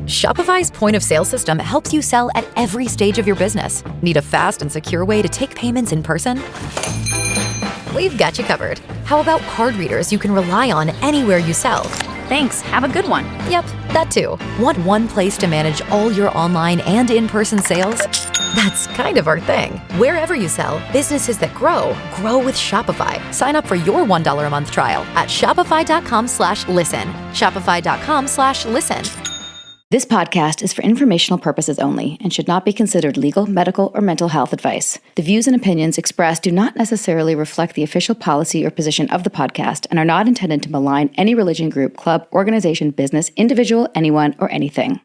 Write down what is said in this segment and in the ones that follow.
Shopify's point-of-sale system helps you sell at every stage of your business. Need a fast and secure way to take payments in person? We've got you covered. How about card readers you can rely on anywhere you sell? Thanks. Have a good one. Yep, that too. Want one place to manage all your online and in-person sales? That's kind of our thing. Wherever you sell, businesses that grow with Shopify. Sign up for your $1 a month trial at shopify.com/listen. Shopify.com/listen. This podcast is for informational purposes only and should not be considered legal, medical, or mental health advice. The views and opinions expressed do not necessarily reflect the official policy or position of the podcast and are not intended to malign any religion, group, club, organization, business, individual, anyone, or anything.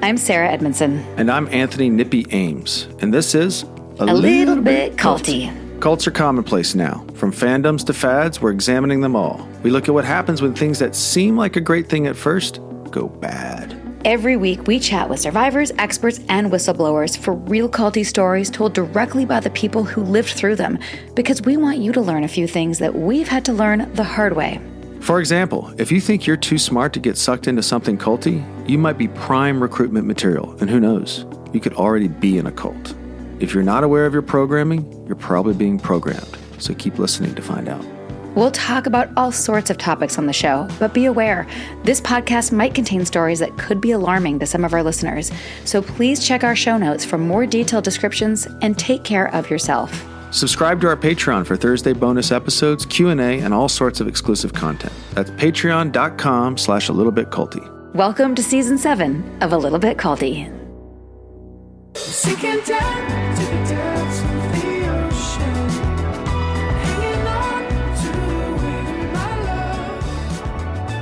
I'm Sarah Edmondson. And I'm Anthony Nippy Ames. And this is A Little Bit Culty. Cults are commonplace now. From fandoms to fads, we're examining them all. We look at what happens when things that seem like a great thing at first go bad. Every week, we chat with survivors, experts, and whistleblowers for real culty stories told directly by the people who lived through them, because we want you to learn a few things that we've had to learn the hard way. For example, if you think you're too smart to get sucked into something culty, you might be prime recruitment material, and who knows, you could already be in a cult. If you're not aware of your programming, you're probably being programmed, so keep listening to find out. We'll talk about all sorts of topics on the show, but be aware, this podcast might contain stories that could be alarming to some of our listeners, so please check our show notes for more detailed descriptions and take care of yourself. Subscribe to our Patreon for Thursday bonus episodes, Q&A, and all sorts of exclusive content. That's patreon.com/alittlebitculty. Welcome to Season 7 of A Little Bit Culty. Sinking down to the depths of the ocean, hanging on to the wind, my love.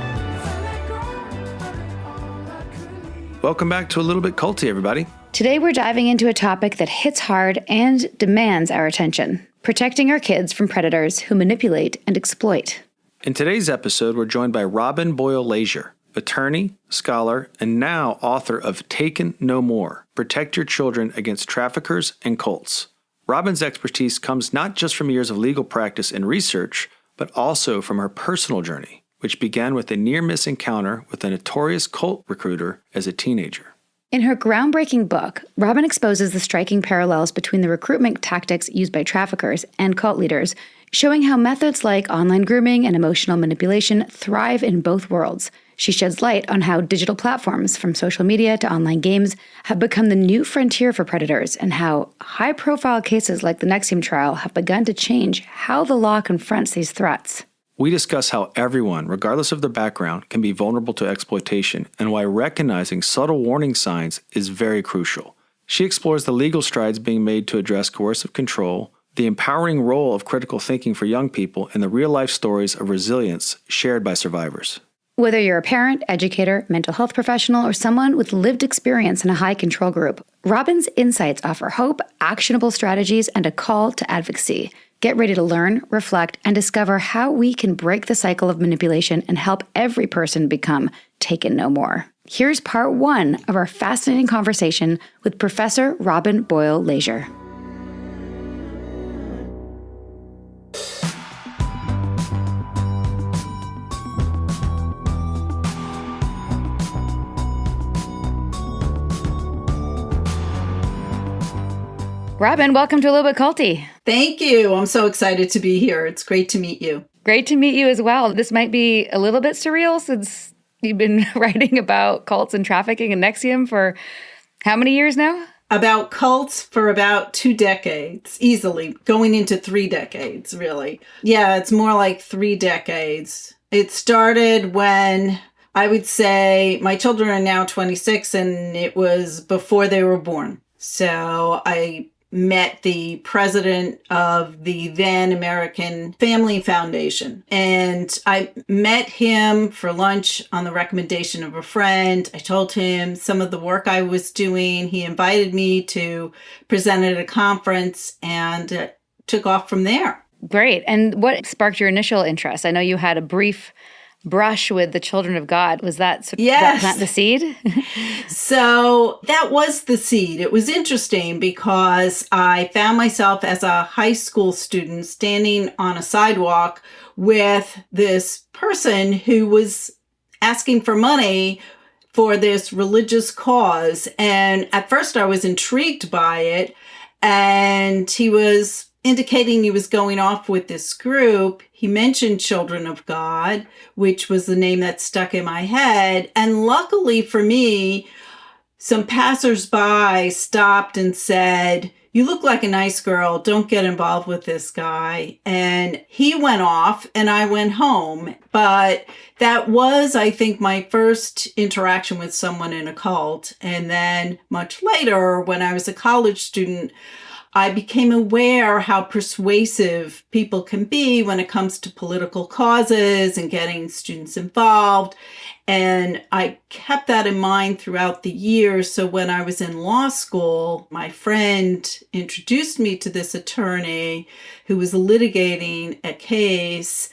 If I let go of it all, I could leave. Welcome back to A Little Bit Culty, everybody. Today we're diving into a topic that hits hard and demands our attention: protecting our kids from predators who manipulate and exploit. In today's episode, we're joined by Robin Boyle-Laisure, attorney, scholar, and now author of Taken No More: Protect Your Children Against Traffickers and Cults. Robin's expertise comes not just from years of legal practice and research, but also from her personal journey, which began with a near-miss encounter with a notorious cult recruiter as a teenager. In her groundbreaking book, Robin exposes the striking parallels between the recruitment tactics used by traffickers and cult leaders, showing how methods like online grooming and emotional manipulation thrive in both worlds. She sheds light on how digital platforms, from social media to online games, have become the new frontier for predators, and how high-profile cases like the NXIVM trial have begun to change how the law confronts these threats. We discuss how everyone, regardless of their background, can be vulnerable to exploitation and why recognizing subtle warning signs is very crucial. She explores the legal strides being made to address coercive control, the empowering role of critical thinking for young people, and the real-life stories of resilience shared by survivors. Whether you're a parent, educator, mental health professional, or someone with lived experience in a high-control group, Robin's insights offer hope, actionable strategies, and a call to advocacy. Get ready to learn, reflect, and discover how we can break the cycle of manipulation and help every person become Taken No More. Here's part 1 of our fascinating conversation with Professor Robin Boyle-Laisure. Robin, welcome to A Little Bit Culty. Thank you. I'm so excited to be here. It's great to meet you. Great to meet you as well. This might be a little bit surreal since you've been writing about cults and trafficking and NXIVM for how many years now? About cults for about 2 decades, easily, going into 3 decades, really. Yeah, it's more like 3 decades. It started when I would say my children are now 26, and it was before they were born. So I met the president of the then American Family Foundation. And I met him for lunch on the recommendation of a friend. I told him some of the work I was doing. He invited me to present at a conference and took off from there. Great. And what sparked your initial interest? I know you had a brief brush with the children of God. Was that Yes. plant the seed? So that was the seed. It was interesting because I found myself as a high school student standing on a sidewalk with this person who was asking for money for this religious cause. And at first I was intrigued by it. And he was indicating he was going off with this group. He mentioned Children of God, which was the name that stuck in my head. And luckily for me, some passersby stopped and said, "You look like a nice girl. Don't get involved with this guy." And he went off and I went home. But that was, I think, my first interaction with someone in a cult. And then much later, when I was a college student, I became aware how persuasive people can be when it comes to political causes and getting students involved. And I kept that in mind throughout the years. So when I was in law school, my friend introduced me to this attorney who was litigating a case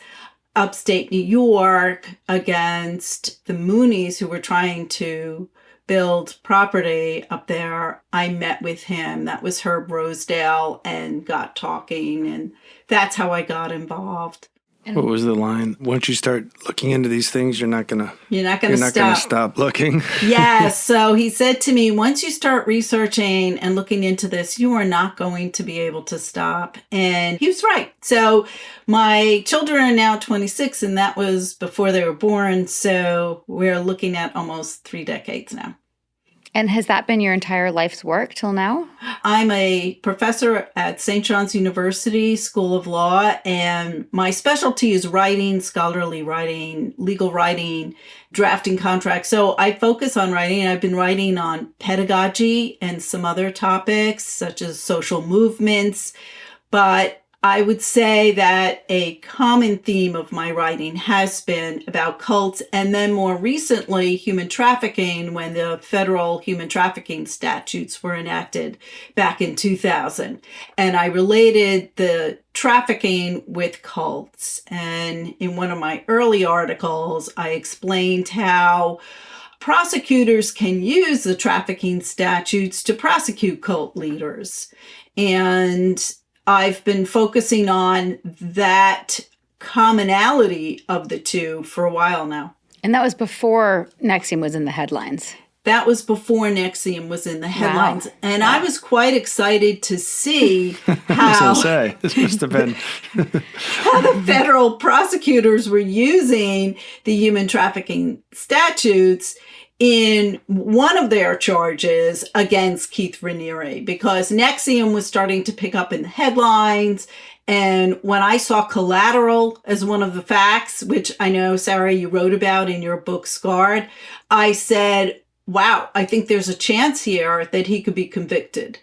upstate New York against the Moonies who were trying to build property up there. I met with him. That was Herb Rosedale, and got talking, and that's how I got involved. What was the line? Once you start looking into these things, you're not gonna stop looking. Yes. So he said to me, once you start researching and looking into this, you are not going to be able to stop. And he was right. So my children are now 26, and that was before they were born. So we're looking at almost 3 decades now. And has that been your entire life's work till now? I'm a professor at St. John's University School of Law, and my specialty is writing, scholarly writing, legal writing, drafting contracts. So I focus on writing. I've been writing on pedagogy and some other topics such as social movements, but I would say that a common theme of my writing has been about cults, and then more recently, human trafficking, when the federal human trafficking statutes were enacted back in 2000. And I related the trafficking with cults. And in one of my early articles, I explained how prosecutors can use the trafficking statutes to prosecute cult leaders. And I've been focusing on that commonality of the two for a while now. And that was before NXIVM was in the headlines. That was before NXIVM was in the headlines. Wow. And I was quite excited to see how, This must have been how the federal prosecutors were using the human trafficking statutes in one of their charges against Keith Raniere, because NXIVM was starting to pick up in the headlines. And when I saw collateral as one of the facts, which I know, Sarah, you wrote about in your book, Scarred, I said, wow, I think there's a chance here that he could be convicted.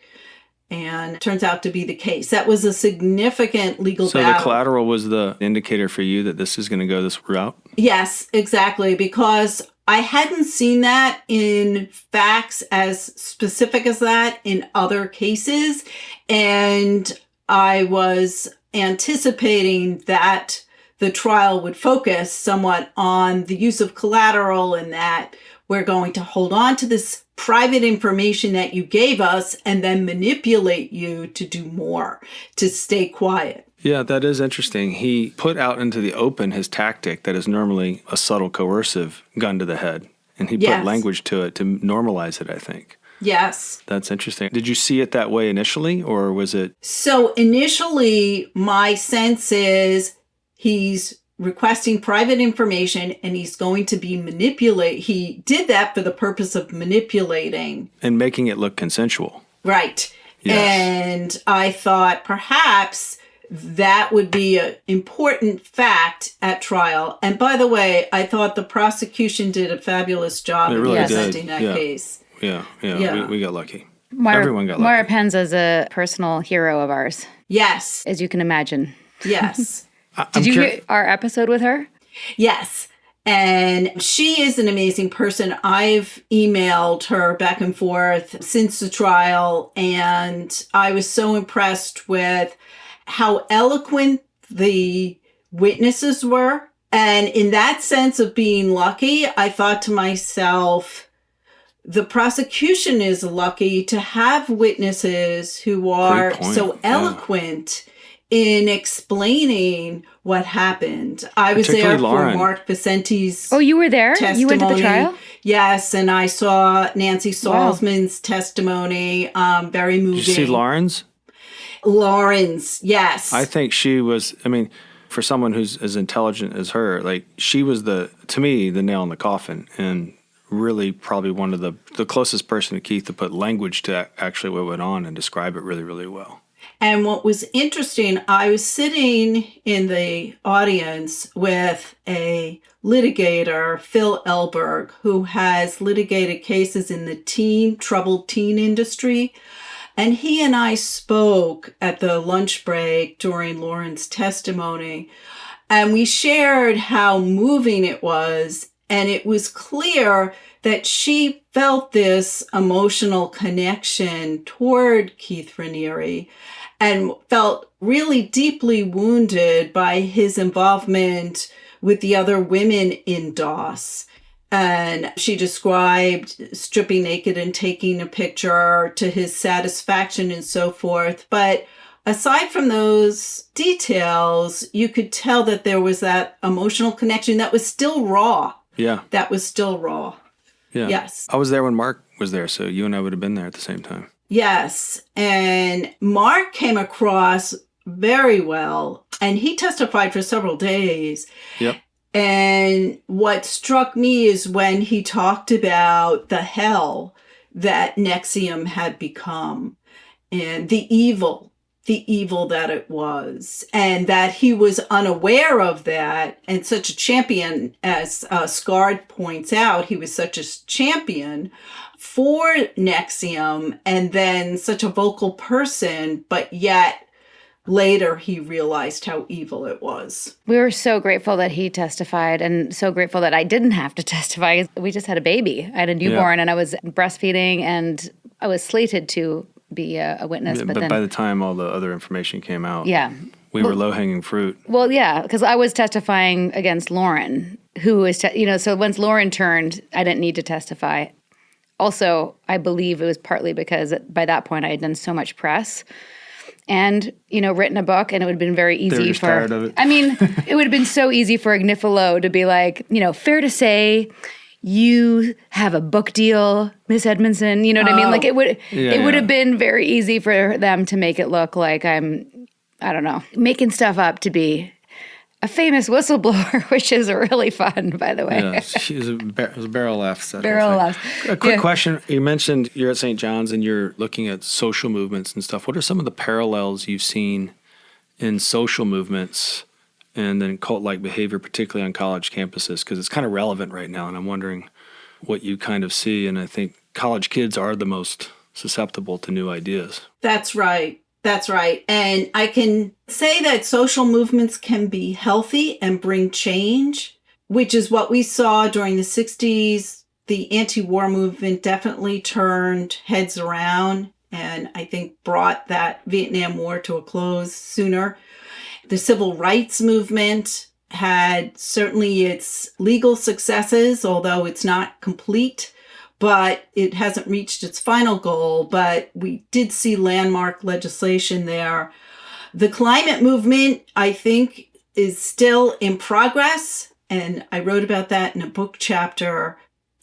And it turns out to be the case. That was a significant legal battle. So the collateral was the indicator for you that this is going to go this route? Yes, exactly, because I hadn't seen that in facts as specific as that in other cases. And I was anticipating that the trial would focus somewhat on the use of collateral, and that we're going to hold on to this private information that you gave us and then manipulate you to do more, to stay quiet. Yeah, that is interesting. He put out into the open his tactic that is normally a subtle coercive gun to the head. And he put language to it to normalize it, I think. Yes. That's interesting. Did you see it that way initially, or was it? So initially, my sense is he's requesting private information and he's going to be He did that for the purpose of manipulating. And making it look consensual. Right. Yes. And I thought perhaps that would be an important fact at trial. And by the way, I thought the prosecution did a fabulous job in presenting that case. Yeah. We got lucky. Everyone got lucky. Moira Penza's a personal hero of ours. Yes. As you can imagine. Yes. Did you hear our episode with her? Yes. And she is an amazing person. I've emailed her back and forth since the trial, and I was so impressed with how eloquent the witnesses were And in that sense of being lucky, I thought to myself, the prosecution is lucky to have witnesses who are point. so Yeah. eloquent in explaining what happened. I was Particularly there Lauren. for Mark Vicenti's Oh, you were there? testimony. You went to the trial? Yes, and I saw Nancy Salzman's testimony. Very moving. Did you see Lauren's? Lauren's, yes. I think she was, I mean, for someone who's as intelligent as her, like she was to me, the nail in the coffin, and really probably one of the closest person to Keith to put language to actually what went on and describe it really, really well. And what was interesting, I was sitting in the audience with a litigator, Phil Elberg, who has litigated cases in the troubled teen industry. And he and I spoke at the lunch break during Lauren's testimony, and we shared how moving it was. And it was clear that she felt this emotional connection toward Keith Raniere and felt really deeply wounded by his involvement with the other women in DOS. And she described stripping naked and taking a picture to his satisfaction and so forth. But aside from those details, you could tell that there was that emotional connection that was still raw. Yeah. That was still raw. Yeah. Yes. I was there when Mark was there, so you and I would have been there at the same time. Yes. And Mark came across very well, and he testified for several days. Yep. And what struck me is when he talked about the hell that NXIVM had become and the evil that it was, and that he was unaware of that. And such a champion, as Scard points out, he was such a champion for NXIVM and then such a vocal person, but yet later he realized how evil it was. We were so grateful that he testified and so grateful that I didn't have to testify. We just had a baby. I had a newborn and I was breastfeeding and I was slated to be a witness. But then, by the time all the other information came out, yeah. we were low-hanging fruit. Well, yeah, because I was testifying against Lauren, who is, so once Lauren turned, I didn't need to testify. Also, I believe it was partly because by that point I had done so much press and, written a book, and it would have been very easy for, tired of it. I mean, it would have been so easy for Agnifilo to be like, fair to say, you have a book deal, Miss Edmondson. You know what I mean? Like it would have been very easy for them to make it look like I don't know, making stuff up to be a famous whistleblower, which is really fun, by the way. Yeah, it was a barrel laugh. Barrel laughs. A quick question. You mentioned you're at St. John's and you're looking at social movements and stuff. What are some of the parallels you've seen in social movements and then cult-like behavior, particularly on college campuses? Because it's kind of relevant right now, and I'm wondering what you kind of see. And I think college kids are the most susceptible to new ideas. That's right. That's right. And I can say that social movements can be healthy and bring change, which is what we saw during the 60s. The anti-war movement definitely turned heads around and I think brought that Vietnam War to a close sooner. The civil rights movement had certainly its legal successes, although it's not complete. But it hasn't reached its final goal, but we did see landmark legislation there. The climate movement, I think, is still in progress, and I wrote about that in a book chapter.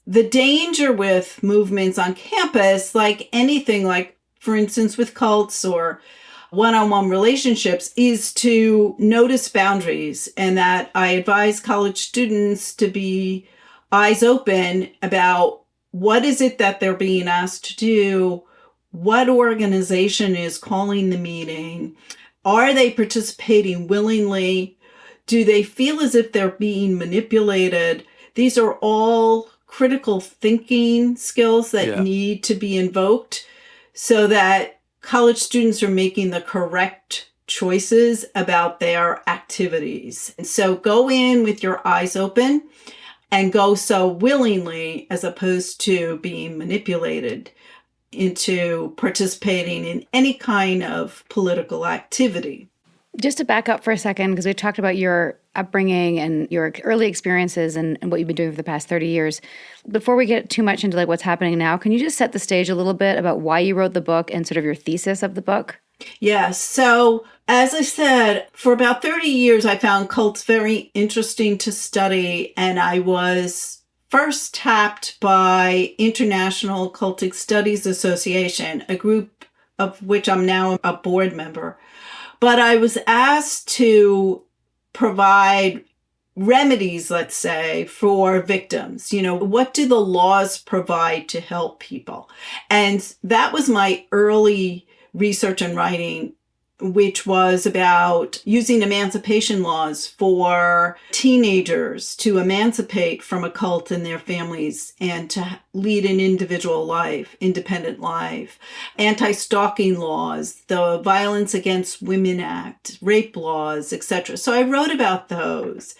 The danger with movements on campus, like anything, like, for instance, with cults or one-on-one relationships, is to notice boundaries, and that I advise college students to be eyes open about what is it that they're being asked to do? What organization is calling the meeting? Are they participating willingly? Do they feel as if they're being manipulated? These are all critical thinking skills that need to be invoked so that college students are making the correct choices about their activities. And so go in with your eyes open and go so willingly as opposed to being manipulated into participating in any kind of political activity. Just to back up for a second, because we talked about your upbringing and your early experiences and what you've been doing for the past 30 years. Before we get too much into like what's happening now, can you just set the stage a little bit about why you wrote the book and sort of your thesis of the book? Yes. So, as I said, for about 30 years, I found cults very interesting to study. And I was first tapped by International Cultic Studies Association, a group of which I'm now a board member. But I was asked to provide remedies, let's say, for victims. You know, what do the laws provide to help people? And that was my early research and writing, which was about using emancipation laws for teenagers to emancipate from a cult and their families and to lead an individual life, independent life, anti-stalking laws, the Violence Against Women Act, rape laws, etc. So I wrote about those.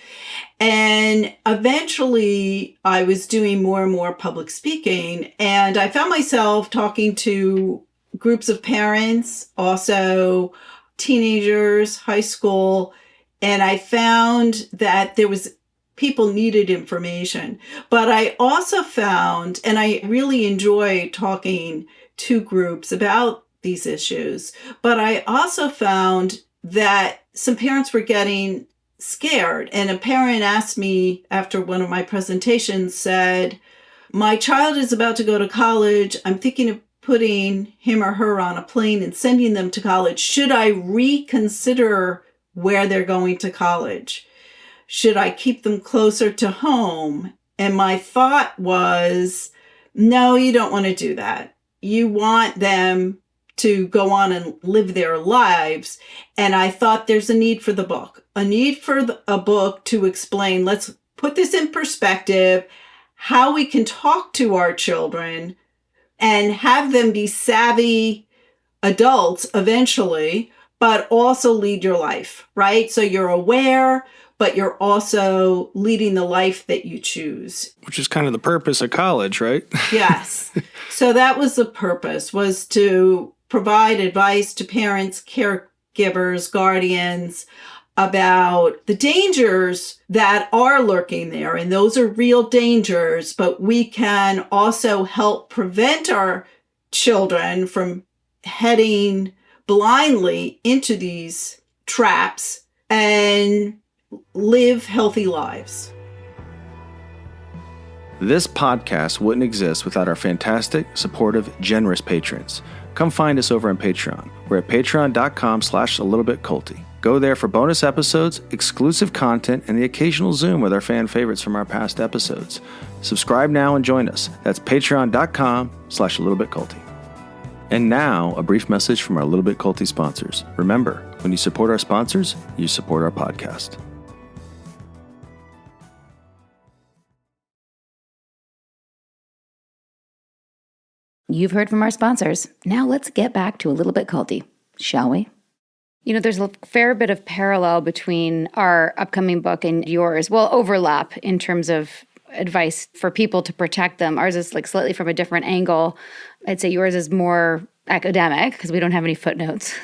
And eventually I was doing more and more public speaking, and I found myself talking to groups of parents, also teenagers, high school, and I found that there was people needed information. But I also found, and I really enjoy talking to groups about these issues, but I also found that some parents were getting scared. And a parent asked me after one of my presentations, said, "My child is about to go to college. I'm thinking of putting him or her on a plane and sending them to college. Should I reconsider where they're going to college? Should I keep them closer to home?" And my thought was, no, you don't want to do that. You want them to go on and live their lives. And I thought there's a need for the book, a need for a book to explain, let's put this in perspective, how we can talk to our children and have them be savvy adults eventually, but also lead your life, right? So you're aware, but you're also leading the life that you choose. Which is kind of the purpose of college, right? Yes. So that was the purpose, was to provide advice to parents, caregivers, guardians about the dangers that are lurking there. And those are real dangers, but we can also help prevent our children from heading blindly into these traps and live healthy lives. This podcast wouldn't exist without our fantastic, supportive, generous patrons. Come find us over on Patreon. We're at patreon.com/a-little-bit-culty. Go there for bonus episodes, exclusive content, and the occasional Zoom with our fan favorites from our past episodes. Subscribe now and join us. That's patreon.com/a-little-bit-culty. And now, a brief message from our Little Bit Culty sponsors. Remember, when you support our sponsors, you support our podcast. You've heard from our sponsors. Now let's get back to A Little Bit Culty, shall we? You know, there's a fair bit of parallel between our upcoming book and yours. Well, overlap in terms of advice for people to protect them. Ours is like slightly from a different angle. I'd say yours is more academic because we don't have any footnotes.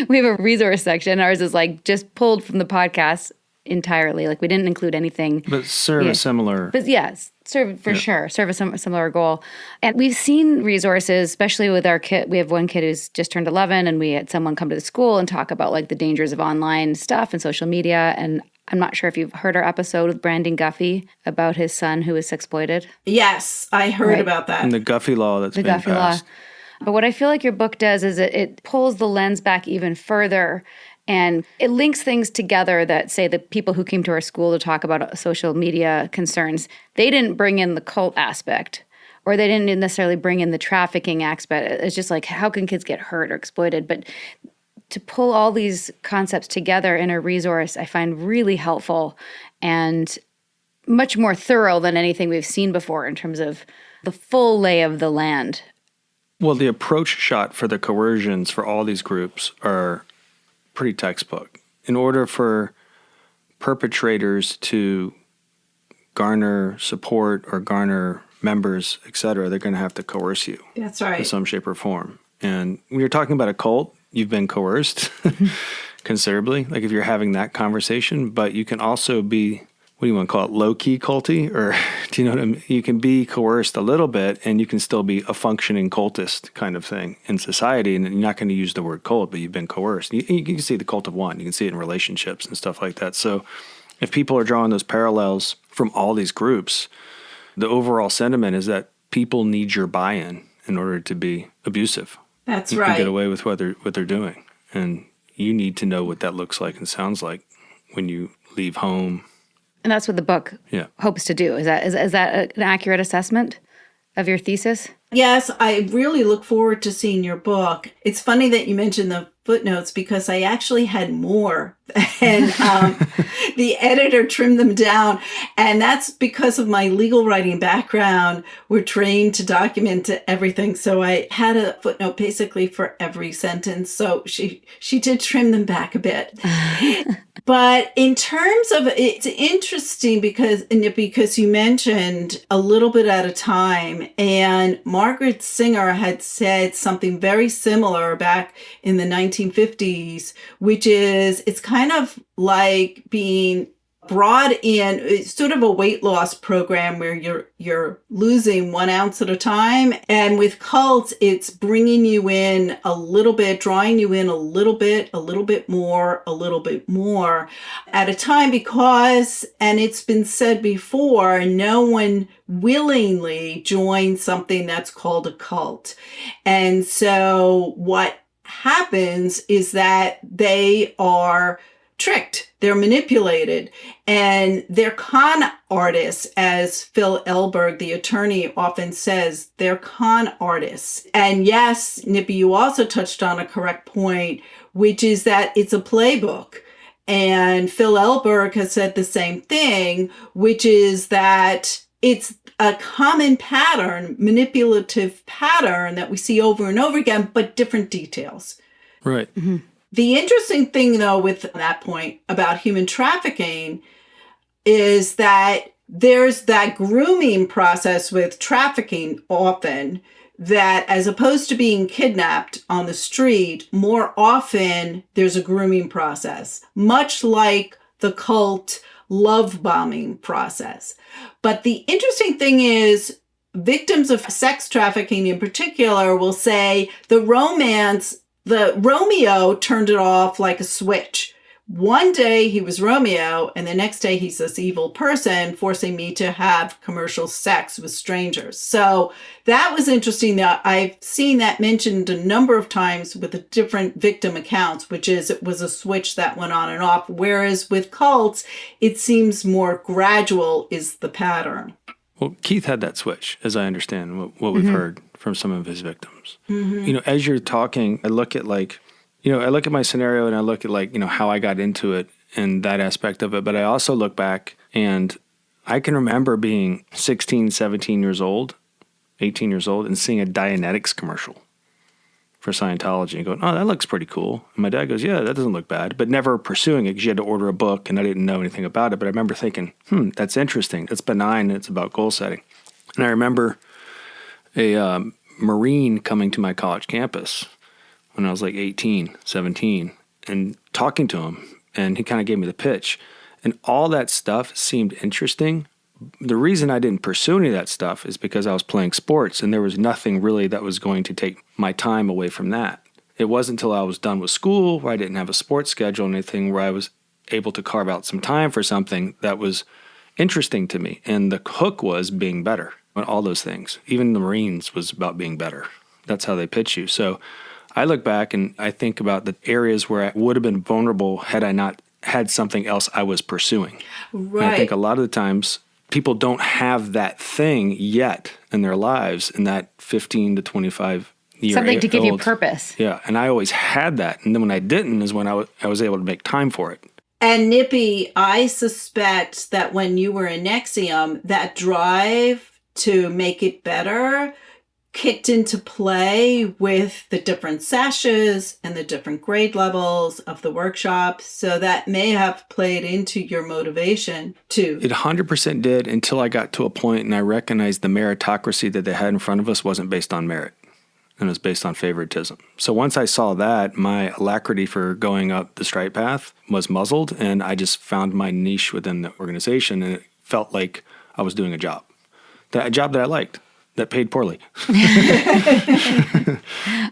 We have a resource section. Ours is like just pulled from the podcast entirely. Like we didn't include anything. But serve a similar... But yes, serve for sure. Serve a similar goal. And we've seen resources, especially with our kid. We have one kid who's just turned 11, and we had someone come to the school and talk about like the dangers of online stuff and social media. And I'm not sure if you've heard our episode with Brandon Guffey about his son who was exploited. Yes, I heard about that. And the Guffey law that's been passed. But what I feel like your book does is it pulls the lens back even further, and it links things together that, say, the people who came to our school to talk about social media concerns, they didn't bring in the cult aspect, or they didn't necessarily bring in the trafficking aspect. It's just like, how can kids get hurt or exploited? But to pull all these concepts together in a resource, I find really helpful and much more thorough than anything we've seen before in terms of the full lay of the land. Well, the approach shot for the coercions for all these groups are pretty textbook. In order for perpetrators to garner support or garner members, etc., they're going to have to coerce you. That's right. In some shape or form. And when you're talking about a cult, you've been coerced. considerably, like if you're having that conversation, but you can also be, what do you want to call it, low-key culty? Or do you know what I mean? You can be coerced a little bit and you can still be a functioning cultist kind of thing in society. And you're not going to use the word cult, but you've been coerced. You can see the cult of one. You can see it in relationships and stuff like that. So if people are drawing those parallels from all these groups, the overall sentiment is that people need your buy-in in order to be abusive. That's You right. can get away with what they're doing. And you need to know what that looks like and sounds like when you leave home. And that's what the book Yeah. hopes to do. Is that an accurate assessment of your thesis? Yes, I really look forward to seeing your book. It's funny that you mentioned the footnotes because I actually had more and the editor trimmed them down. And that's because of my legal writing background. We're trained to document everything. So I had a footnote basically for every sentence. So she did trim them back a bit. But in terms of, it's interesting because you mentioned a little bit at a time, and Margaret Singer had said something very similar back in the 1950s, which is it's kind of like being brought in, it's sort of a weight loss program where you're losing 1 ounce at a time. And with cults, it's bringing you in a little bit, drawing you in a little bit more at a time because, and it's been said before, no one willingly joins something that's called a cult. And so what happens is that they are tricked, they're manipulated, and they're con artists, as Phil Elberg, the attorney, often says. They're con artists. And yes, Nippy, you also touched on a correct point, which is that it's a playbook. And Phil Elberg has said the same thing, which is that it's a common pattern, manipulative pattern that we see over and over again, but different details. Right. Mm-hmm. The interesting thing, though, with that point about human trafficking is that there's that grooming process with trafficking often, that as opposed to being kidnapped on the street, more often there's a grooming process, much like the cult love bombing process. But the interesting thing is, victims of sex trafficking in particular will say the Romeo turned it off like a switch. One day he was Romeo, and the next day he's this evil person forcing me to have commercial sex with strangers. So that was interesting. That I've seen that mentioned a number of times with the different victim accounts, which is it was a switch that went on and off. Whereas with cults, it seems more gradual is the pattern. Well, Keith had that switch, as I understand what we've heard from some of his victims. You know, as you're talking, I look at my scenario and I look at how I got into it and that aspect of it. But I also look back and I can remember being 16, 17 years old, 18 years old, and seeing a Dianetics commercial for Scientology and going, oh, that looks pretty cool. And my dad goes, yeah, that doesn't look bad, but never pursuing it because you had to order a book and I didn't know anything about it. But I remember thinking, that's interesting. It's benign. It's about goal setting. And I remember a Marine coming to my college campus when I was like 18, 17, and talking to him. And he kind of gave me the pitch. And all that stuff seemed interesting. The reason I didn't pursue any of that stuff is because I was playing sports and there was nothing really that was going to take my time away from that. It wasn't until I was done with school where I didn't have a sports schedule or anything where I was able to carve out some time for something that was interesting to me. And the hook was being better on all those things. Even the Marines was about being better. That's how they pitch you. So I look back and I think about the areas where I would have been vulnerable had I not had something else I was pursuing. Right. And I think a lot of the times people don't have that thing yet in their lives in that 15 to 25 year Something to give you old. purpose. Yeah, and I always had that. And then when I didn't is when I was able to make time for it. And Nippy, I suspect that when you were in NXIVM, that drive to make it better kicked into play with the different sessions and the different grade levels of the workshop. So that may have played into your motivation too. It 100% did until I got to a point and I recognized the meritocracy that they had in front of us wasn't based on merit. and it was based on favoritism. So once I saw that, my alacrity for going up the straight path was muzzled, and I just found my niche within the organization, and it felt like I was doing a job that I liked, that paid poorly.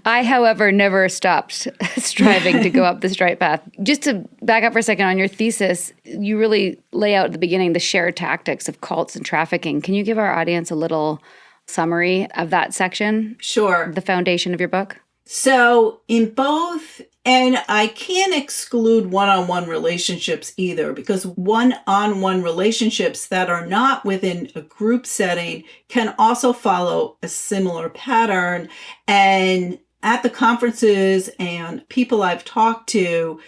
I, however, never stopped striving to go up the straight path. Just to back up for a second on your thesis, you really lay out at the beginning the shared tactics of cults and trafficking. Can you give our audience a little summary of that section? Sure. The foundation of your book? So in both, and I can't exclude one-on-one relationships either, because one-on-one relationships that are not within a group setting can also follow a similar pattern. And at the conferences and people I've talked to,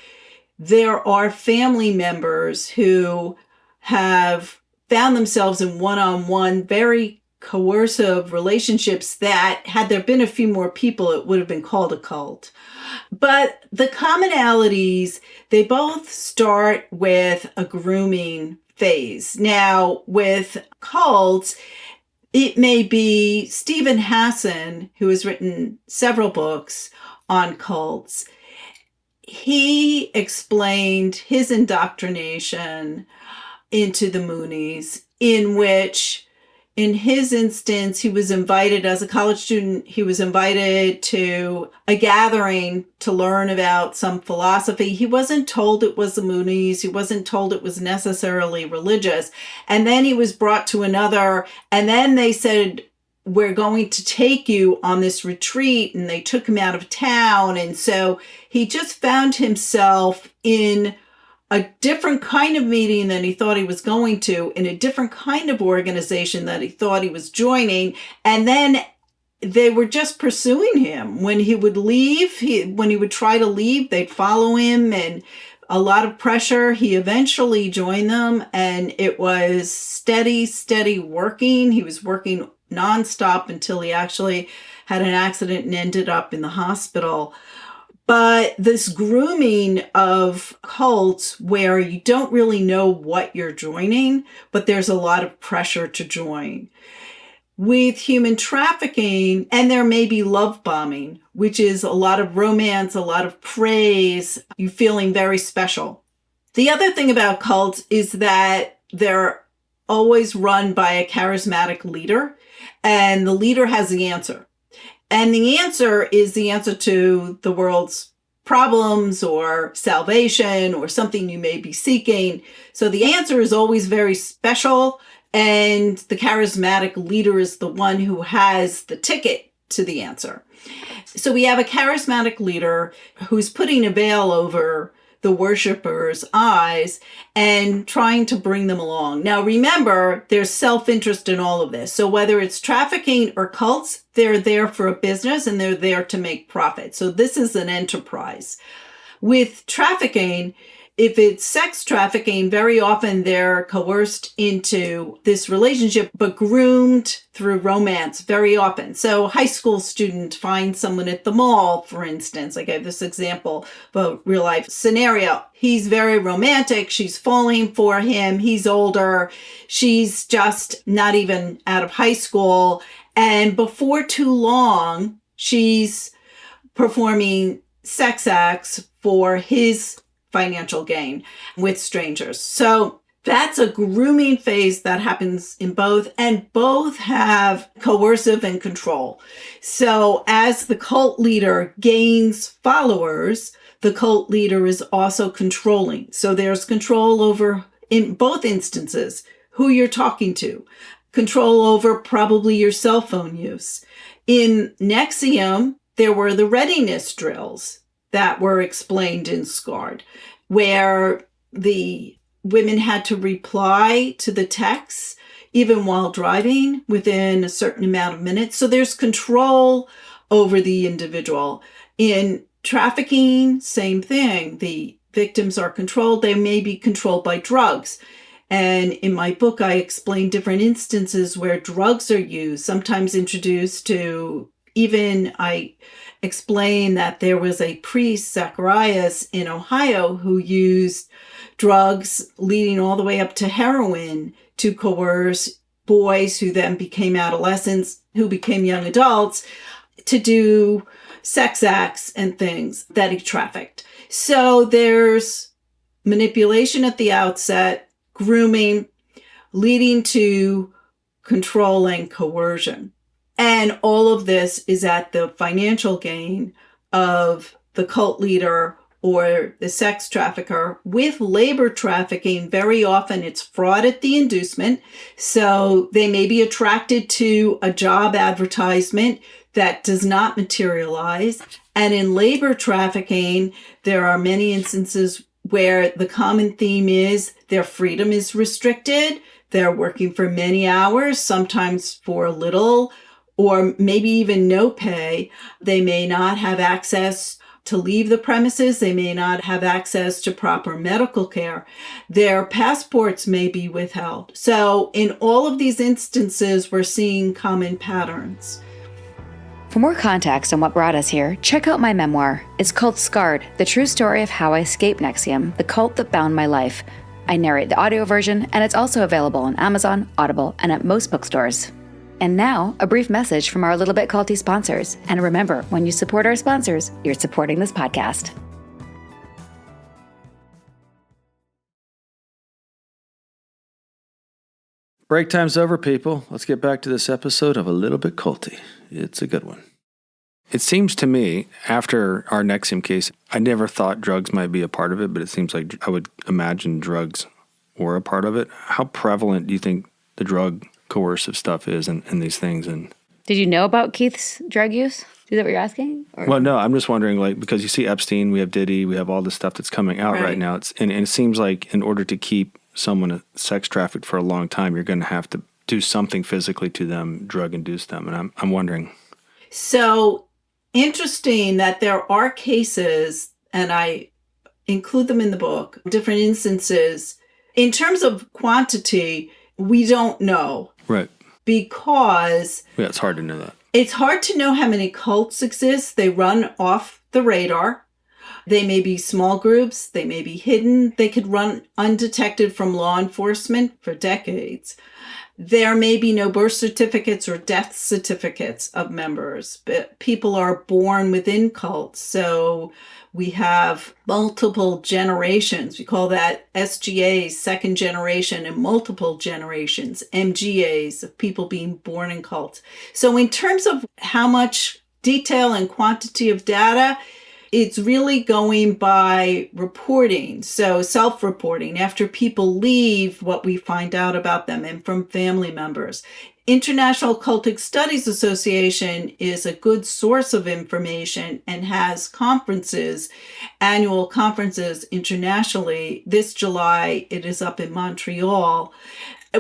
there are family members who have found themselves in one-on-one, very coercive relationships that, had there been a few more people, it would have been called a cult. But the commonalities, they both start with a grooming phase. Now, with cults, it may be Stephen Hassan, who has written several books on cults. He explained his indoctrination into the Moonies, in which, in his instance, he was invited as a college student, he was invited to a gathering to learn about some philosophy. He wasn't told it was the Moonies. He wasn't told it was necessarily religious. And then he was brought to another, and then they said, we're going to take you on this retreat, and they took him out of town. And so he just found himself in a different kind of meeting than he thought he was going to, in a different kind of organization that he thought he was joining. And then they were just pursuing him. When he would leave, when he would try to leave, they'd follow him, and a lot of pressure. He eventually joined them, and it was steady working. He was working nonstop until he actually had an accident and ended up in the hospital. But this grooming of cults, where you don't really know what you're joining, but there's a lot of pressure to join. With human trafficking, and there may be love bombing, which is a lot of romance, a lot of praise, you feeling very special. The other thing about cults is that they're always run by a charismatic leader, and the leader has the answer. And the answer is the answer to the world's problems or salvation or something you may be seeking. So the answer is always very special, and the charismatic leader is the one who has the ticket to the answer. So we have a charismatic leader who's putting a veil over the worshipers' eyes and trying to bring them along. Now, remember, there's self-interest in all of this. So whether it's trafficking or cults, they're there for a business and they're there to make profit. So this is an enterprise. With trafficking, if it's sex trafficking, very often they're coerced into this relationship, but groomed through romance very often. So high school student finds someone at the mall, for instance. I gave this example of a real life scenario. He's very romantic. She's falling for him. He's older. She's just not even out of high school. And before too long, she's performing sex acts for his financial gain with strangers. So that's a grooming phase that happens in both, and both have coercive and control. So as the cult leader gains followers, the cult leader is also controlling. So there's control over, in both instances, who you're talking to, control over probably your cell phone use. In NXIVM, there were the readiness drills that were explained in Scarred, where the women had to reply to the texts even while driving within a certain amount of minutes. So there's control over the individual. In trafficking, same thing. The victims are controlled. They may be controlled by drugs. And in my book, I explain different instances where drugs are used, sometimes introduced to, even I explain that there was a priest, Zacharias, in Ohio, who used drugs leading all the way up to heroin to coerce boys who then became adolescents, who became young adults. to do sex acts and things that he trafficked. So there's manipulation at the outset, grooming, leading to controlling, coercion. And all of this is at the financial gain of the cult leader or the sex trafficker. With labor trafficking, very often it's fraud at the inducement. So they may be attracted to a job advertisement that does not materialize. And in labor trafficking, there are many instances where the common theme is their freedom is restricted. They're working for many hours, sometimes for little, or maybe even no pay. They may not have access to leave the premises. They may not have access to proper medical care. Their passports may be withheld. So in all of these instances, we're seeing common patterns. For more context on what brought us here, check out my memoir. It's called Scarred, the true story of how I escaped NXIVM, the cult that bound my life. I narrate the audio version, and it's also available on Amazon, Audible, and at most bookstores. And now, a brief message from our Little Bit Culty sponsors. And remember, when you support our sponsors, you're supporting this podcast. Break time's over, people. Let's get back to this episode of A Little Bit Culty. It's a good one. It seems to me, after our NXIVM case, I never thought drugs might be a part of it, but it seems like I would imagine drugs were a part of it. How prevalent do you think the drug coercive stuff is in these things? And Did you know about Keith's drug use? Is that what you're asking? Or? well, no, I'm just wondering, like, because you see Epstein, we have Diddy, we have all this stuff that's coming out right now. And it seems like in order to keep someone sex trafficked for a long time, you're going to have to do something physically to them, drug induce them. And I'm wondering. So interesting that there are cases, and I include them in the book, different instances. In terms of quantity, we don't know. Right. Because Yeah, it's hard to know that. it's hard to know how many cults exist. They run off the radar. They may be small groups. They may be hidden. They could run undetected from law enforcement for decades. There may be no birth certificates or death certificates of members, but people are born within cults. So we have multiple generations. We call that SGAs, second generation, and multiple generations, MGAs, of people being born in cults. So in terms of how much detail and quantity of data, it's really going by reporting. So self-reporting. After people leave, what we find out about them, and from family members. International Cultic Studies Association is a good source of information and has conferences, annual conferences internationally. This July, it is up in Montreal,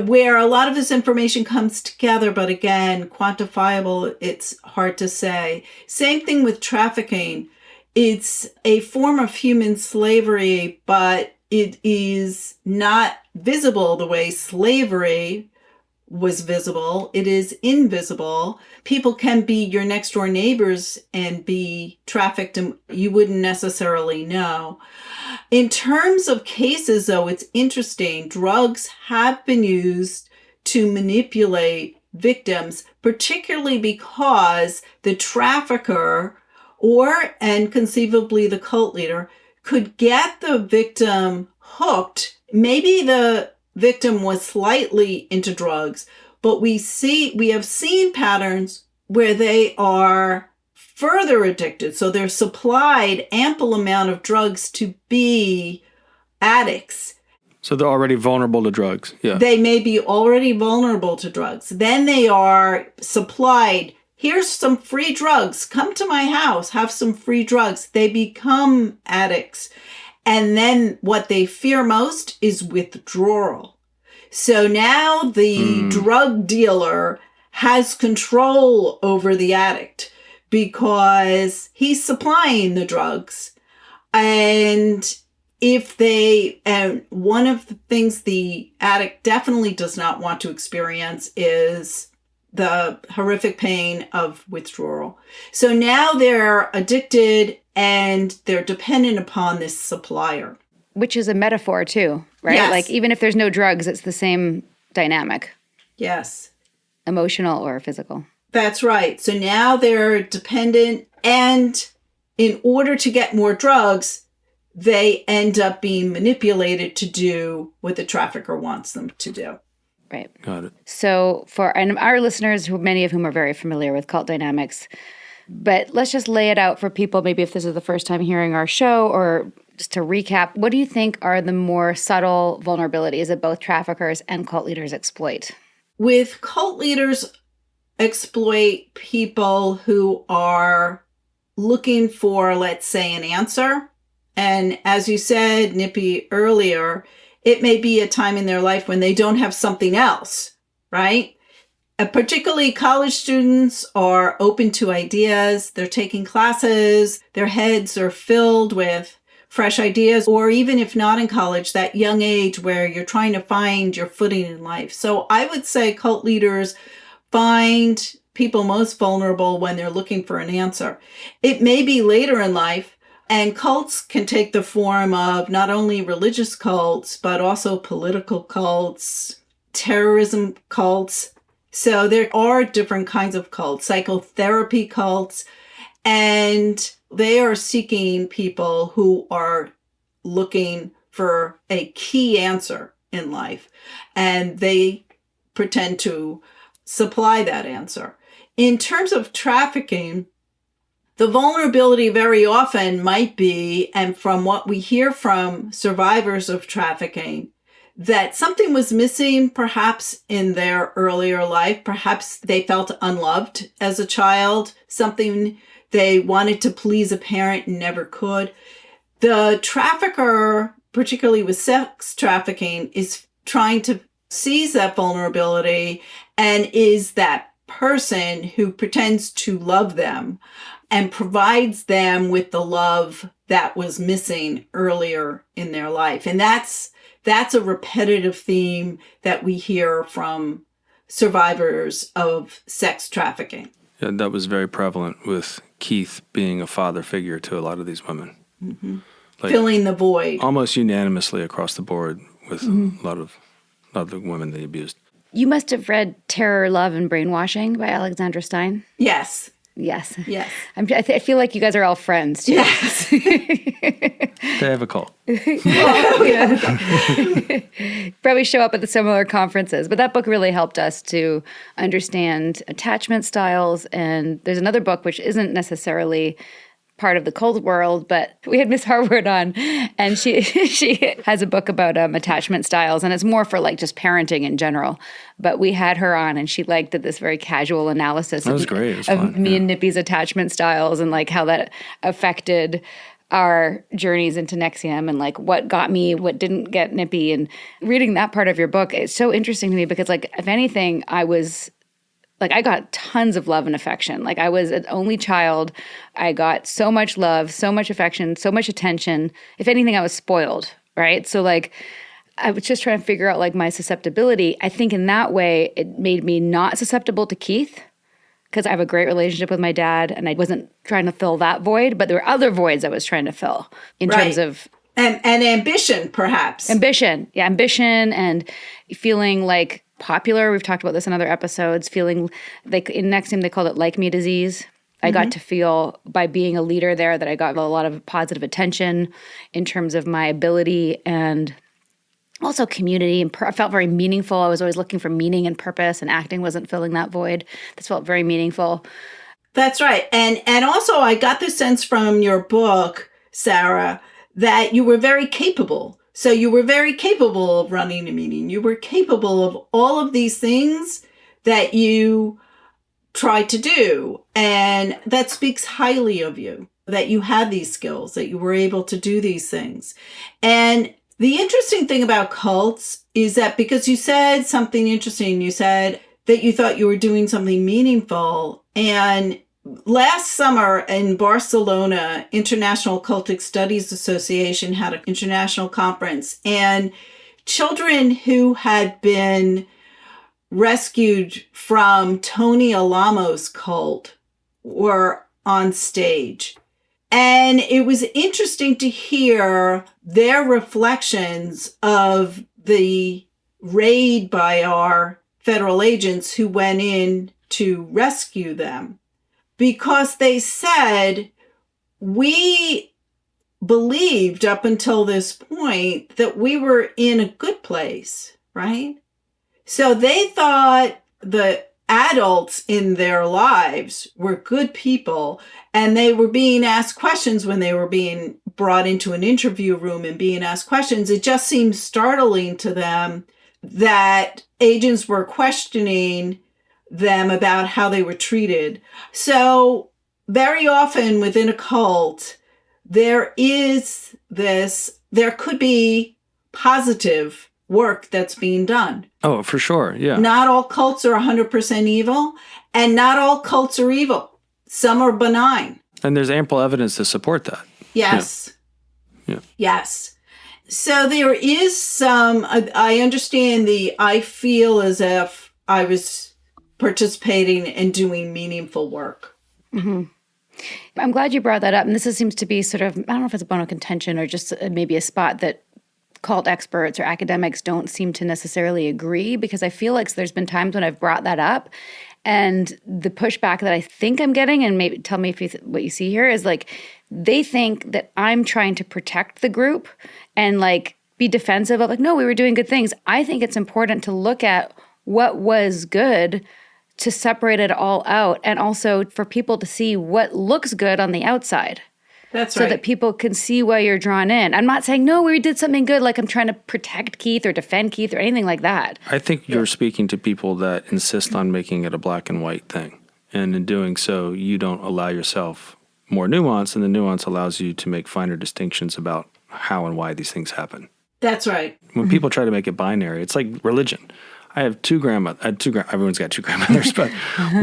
where a lot of this information comes together, but again, quantifiable, it's hard to say. Same thing with trafficking. It's a form of human slavery, but it is not visible the way slavery was visible. It is invisible. People can be your next door neighbors and be trafficked, and you wouldn't necessarily know. In terms of cases, though, it's interesting. Drugs have been used to manipulate victims, particularly because the trafficker and conceivably the cult leader could get the victim hooked. Maybe the victim was slightly into drugs, but we have seen patterns where they are further addicted. So they're supplied ample amount of drugs to be addicts. So they're already vulnerable to drugs. Yeah. They may be already vulnerable to drugs. Then they are supplied, here's some free drugs. Come to my house, have some free drugs. They become addicts. And then what they fear most is withdrawal. So now the drug dealer has control over the addict because he's supplying the drugs. And one of the things the addict definitely does not want to experience is the horrific pain of withdrawal. So now they're addicted and they're dependent upon this supplier. Which is a metaphor too, right? Yes. Like even if there's no drugs, it's the same dynamic, Yes. emotional or physical. That's right. So now they're dependent, and in order to get more drugs, they end up being manipulated to do what the trafficker wants them to do. Right. Got it. So for our listeners, who many of whom are very familiar with cult dynamics, but let's just lay it out for people, maybe if this is the first time hearing our show, or just to recap, what do you think are the more subtle vulnerabilities that both traffickers and cult leaders exploit? With cult leaders exploit people who are looking for, let's say, an answer. And as you said, Nippy, earlier, it may be a time in their life when they don't have something else, right? Particularly college students are open to ideas. They're taking classes. Their heads are filled with fresh ideas, or even if not in college, that young age where you're trying to find your footing in life. So I would say cult leaders find people most vulnerable when they're looking for an answer. It may be later in life, and cults can take the form of not only religious cults, but also political cults, terrorism cults. So there are different kinds of cults, psychotherapy cults, and they are seeking people who are looking for a key answer in life, and they pretend to supply that answer. In terms of trafficking, the vulnerability very often might be, and from what we hear from survivors of trafficking, that something was missing perhaps in their earlier life. Perhaps they felt unloved as a child, something they wanted to please a parent and never could. The trafficker, particularly with sex trafficking, is trying to seize that vulnerability and is that person who pretends to love them and provides them with the love that was missing earlier in their life. And that's a repetitive theme that we hear from survivors of sex trafficking. Yeah, that was very prevalent with Keith being a father figure to a lot of these women. Mm-hmm. Like, filling the void. Almost unanimously across the board with a lot of the women they abused. You must have read Terror, Love, and Brainwashing by Alexandra Stein. Yes. Yes. Yes. I feel like you guys are all friends, too. Yes. They have a cult. Probably show up at the similar conferences. But that book really helped us to understand attachment styles. And there's another book which isn't necessarily part of the cult world, but we had Miss Harwood on, and she has a book about attachment styles, and it's more for like just parenting in general. But we had her on, and she did this very casual analysis That was great. It was of fun. me and Nippy's attachment styles, and like how that affected our journeys into NXIVM, and like what got me, what didn't get Nippy. And reading that part of your book, it's so interesting to me because, like, if anything, I got tons of love and affection. Like, I was an only child. I got so much love, so much affection, so much attention. If anything, I was spoiled, right? So, like, I was just trying to figure out, like, my susceptibility. I think in that way, it made me not susceptible to Keith because I have a great relationship with my dad, and I wasn't trying to fill that void. But there were other voids I was trying to fill in terms of... And ambition, perhaps. Ambition. Yeah, ambition and feeling like popular. We've talked about this in other episodes. Feeling like in NXIVM, they called it like me disease. I got to feel by being a leader there that I got a lot of positive attention in terms of my ability and also community. And I felt very meaningful. I was always looking for meaning and purpose, and acting wasn't filling that void. This felt very meaningful. That's right. And also I got the sense from your book, Sarah, that you were very capable. So you were very capable of running a meeting. You were capable of all of these things that you tried to do. And that speaks highly of you, that you had these skills, that you were able to do these things. And the interesting thing about cults is that because you said something interesting, you said that you thought you were doing something meaningful. And last summer in Barcelona, International Cultic Studies Association had an international conference, and children who had been rescued from Tony Alamo's cult were on stage. And it was interesting to hear their reflections of the raid by our federal agents who went in to rescue them because they said, we believed up until this point that we were in a good place, right? So they thought the adults in their lives were good people, and they were being asked questions when they were being brought into an interview room and being asked questions. It just seemed startling to them that agents were questioning them about how they were treated. So very often within a cult, there could be positive work that's being done. Oh, for sure. Yeah. Not all cults are 100% evil, and not all cults are evil. Some are benign. And there's ample evidence to support that. Yes. Yeah. Yes. So there is some, I understand I feel as if I was participating and doing meaningful work. Mm-hmm. I'm glad you brought that up. And this seems to be sort of, I don't know if it's a bone of contention or just maybe a spot that cult experts or academics don't seem to necessarily agree, because I feel like there's been times when I've brought that up, and the pushback that I think I'm getting, and maybe tell me if what you see here, is like they think that I'm trying to protect the group and like be defensive of like, no, we were doing good things. I think it's important to look at what was good to separate it all out, and also for people to see what looks good on the outside. That's so right. So that people can see why you're drawn in. I'm not saying, no, we did something good, like I'm trying to protect Keith or defend Keith or anything like that. I think you're speaking to people that insist on making it a black and white thing. And in doing so, you don't allow yourself more nuance, and the nuance allows you to make finer distinctions about how and why these things happen. That's right. When people try to make it binary, it's like religion. I have everyone's got two grandmothers, but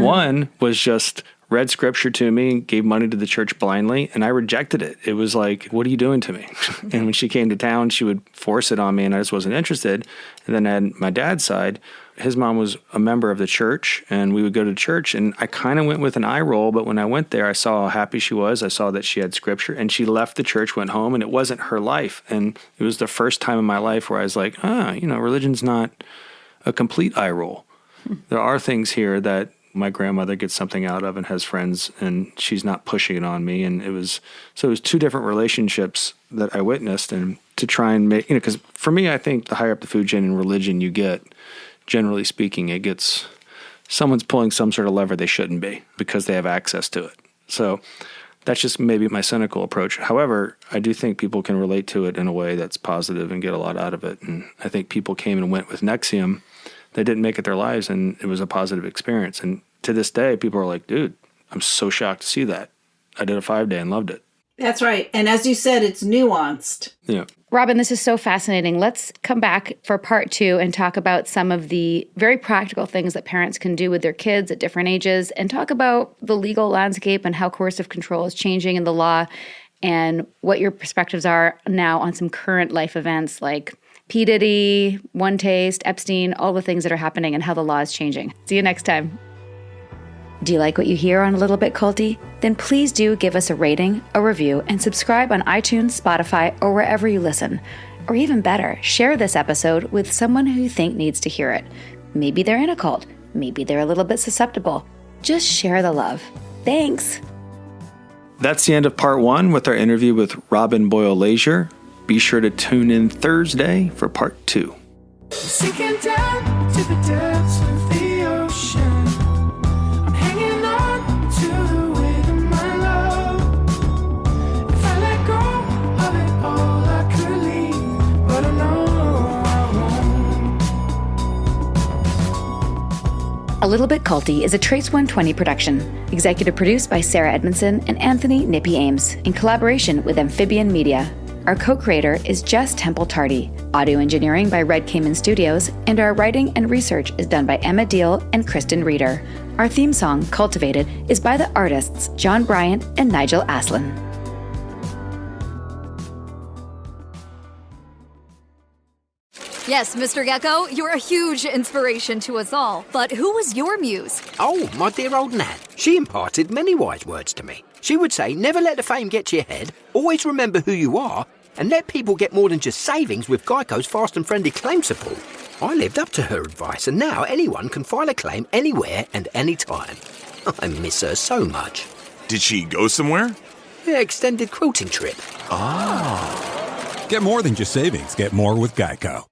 one was just read scripture to me, gave money to the church blindly, and I rejected it. It was like, what are you doing to me? And when she came to town, she would force it on me, and I just wasn't interested. And then I had my dad's side. His mom was a member of the church, and we would go to church, and I kind of went with an eye roll, but when I went there, I saw how happy she was. I saw that she had scripture, and she left the church, went home, and it wasn't her life. And it was the first time in my life where I was like, religion's not a complete eye roll. There are things here that my grandmother gets something out of and has friends, and she's not pushing it on me. And it was two different relationships that I witnessed, and to try and make, because for me, I think the higher up the food chain in religion you get, generally speaking, it gets someone's pulling some sort of lever they shouldn't be because they have access to it. So that's just maybe my cynical approach. However, I do think people can relate to it in a way that's positive and get a lot out of it. And I think people came and went with NXIVM. They didn't make it their lives, and it was a positive experience. And to this day, people are like, dude, I'm so shocked to see that. I did a 5-day and loved it. That's right. And as you said, it's nuanced. Yeah. Robin, this is so fascinating. Let's come back for part 2 and talk about some of the very practical things that parents can do with their kids at different ages, and talk about the legal landscape and how coercive control is changing in the law, and what your perspectives are now on some current life events like P. Diddy, One Taste, Epstein, all the things that are happening and how the law is changing. See you next time. Do you like what you hear on A Little Bit Culty? Then please do give us a rating, a review, and subscribe on iTunes, Spotify, or wherever you listen. Or even better, share this episode with someone who you think needs to hear it. Maybe they're in a cult. Maybe they're a little bit susceptible. Just share the love. Thanks. That's the end of part 1 with our interview with Robin Boyle-Laisure. Be sure to tune in Thursday for part 2. Sinking down to the depths of the ocean. I'm hanging on to the weight of my love. If I let go of it all, I could leave, but I know I won't. A Little Bit Culty is a Trace 120 production, executive produced by Sarah Edmondson and Anthony Nippy Ames, in collaboration with Amphibian Media. Our co-creator is Jess Temple-Tardy, audio engineering by Red Cayman Studios, and our writing and research is done by Emma Deal and Kristen Reeder. Our theme song, Cultivated, is by the artists John Bryant and Nigel Aslin. Yes, Mr. Gecko, you're a huge inspiration to us all. But who was your muse? Oh, my dear old Nan. She imparted many wise words to me. She would say, never let the fame get to your head, always remember who you are, and let people get more than just savings with Geico's fast and friendly claim support. I lived up to her advice, and now anyone can file a claim anywhere and anytime. I miss her so much. Did she go somewhere? Yeah, extended quilting trip. Get more than just savings. Get more with Geico.